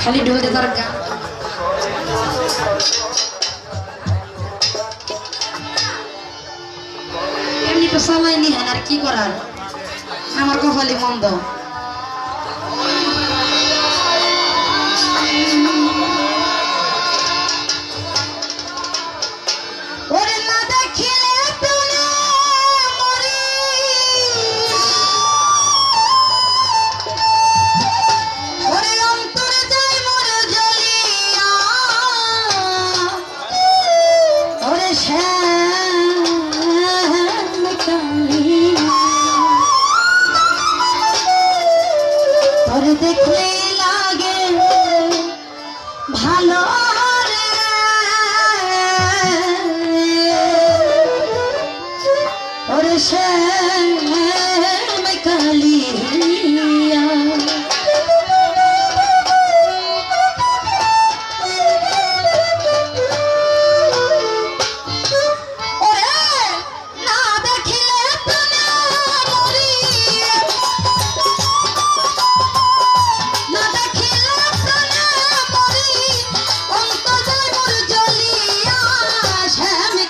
খালি ঢোল দিয়ে তার গান এমনি তো চালাই নি আর কি করার আমার কপালি মন্দ দেখলে লাগে ভালো ওরে শ্যাম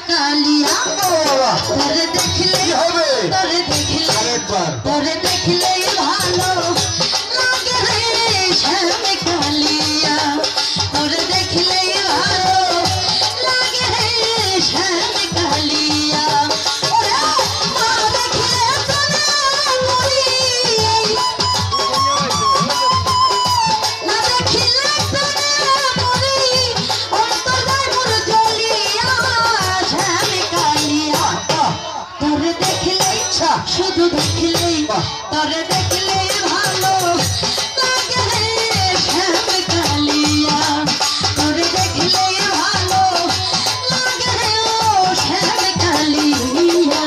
কালিয়া তোরে দেখলে ভালো লাগে রে শ্যাম কালিয়া তোরে দেখলে ভালো লাগে রে শ্যাম কালিয়া ওরে মা দেখলে তোরে মরি না দেখলে তোরে মরি অন্তর যায় মোর জ্বলিয়া শ্যাম কালিয়া তোরে দেখলে শুধু দেখলে তোরে দেখলে ভালো লাগে রে শ্যাম কালিয়া তোরে দেখলে ভালো লাগে রে ও শ্যাম কালিয়া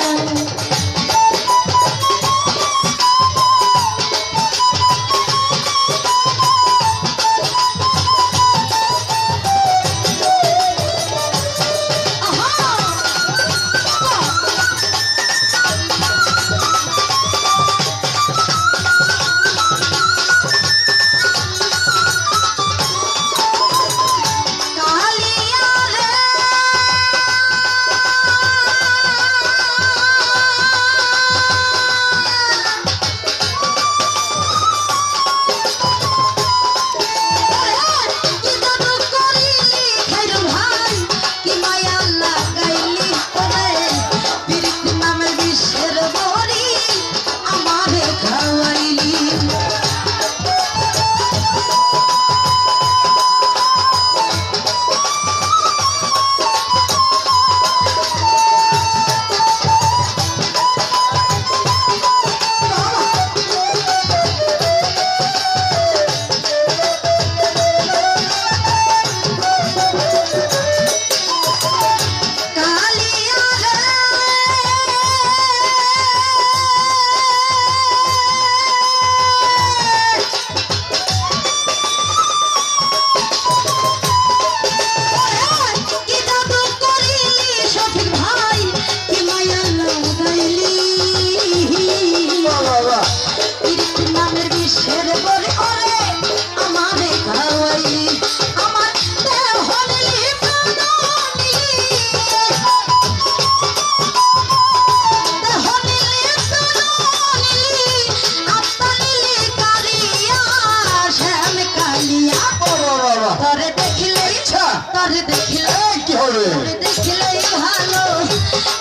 তোরে দেখলে কি হবে তোরে দেখলে ভালো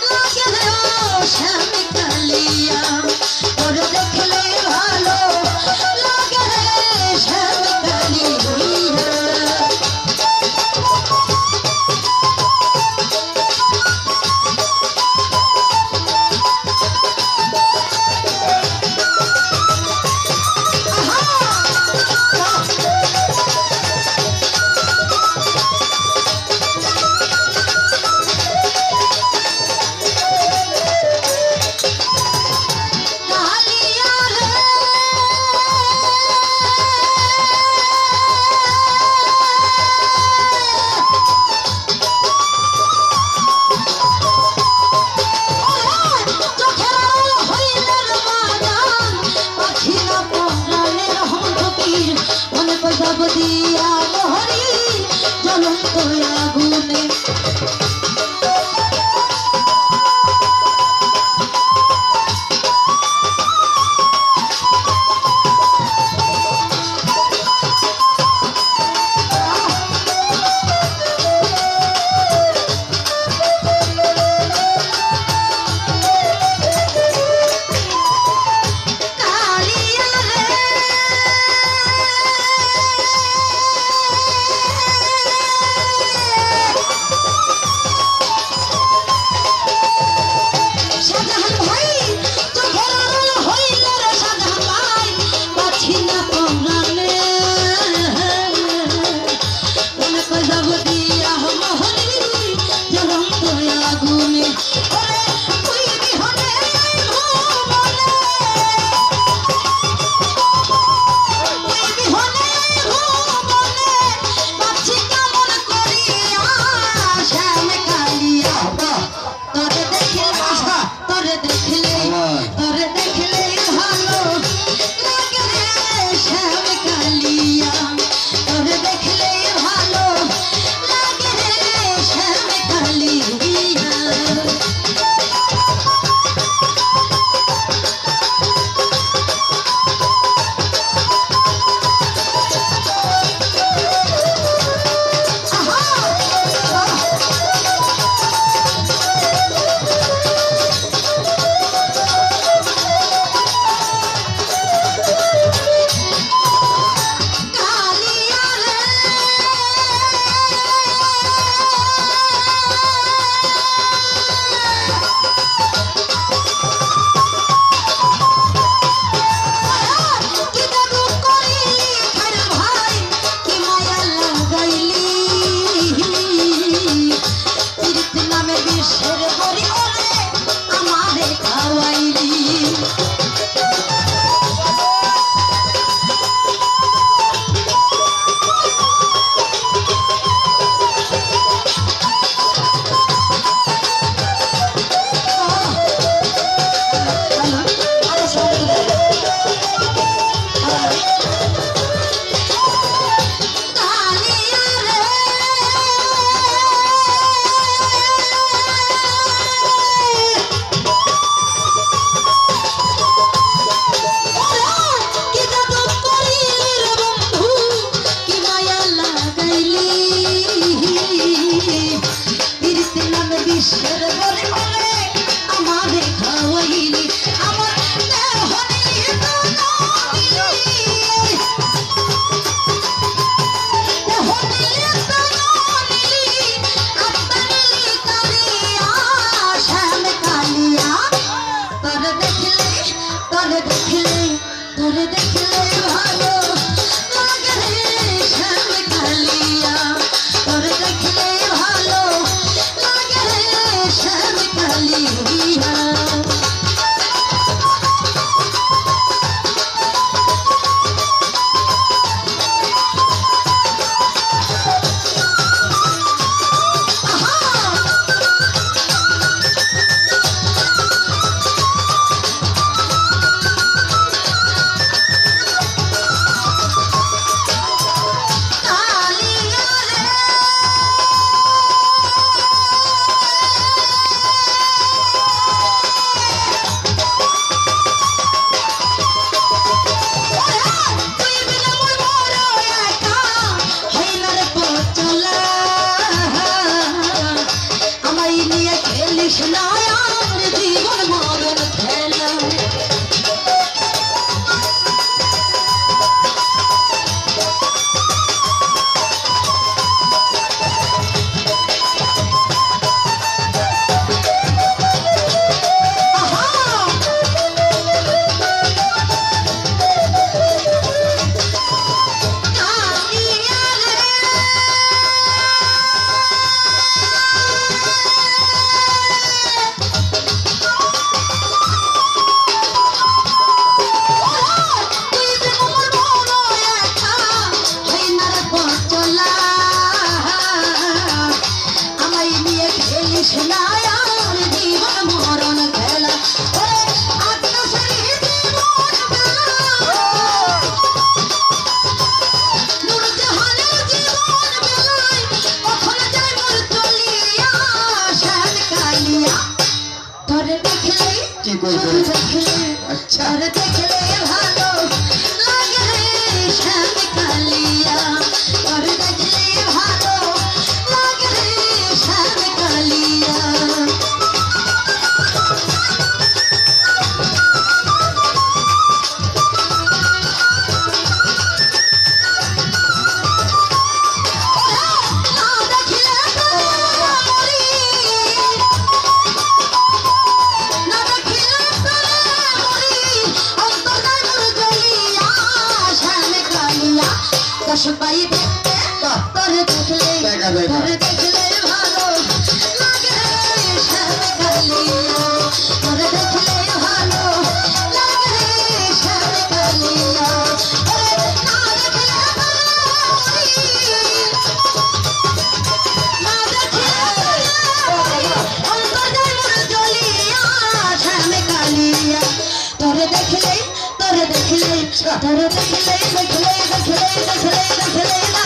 লাগে রে ও শ্যাম কালিয়া তোরে দেখলে ভালো লাগে রে শ্যাম কালিয়া সব দিয়া মোহরি জ্বলন্ত আগুনে তোরে দেখলে ভালো লাগে রে শ্যাম কালিয়া তোরে দেখলে ভালো লাগে রে শ্যাম কালিয়া সবাই দেখতে তোরে দেখলে তোরে দেখলে ভালো লাগে রে শ্যাম কালিয়া তোরে দেখলে ভালো লাগে রে শ্যাম কালিয়া ওরে না দেখলে ভালো না দেখলে অন্তর যায় মোর জ্বলিয়া শ্যাম কালিয়া তোরে দেখলে দেখলে দেখলে দেখলে দেখলে না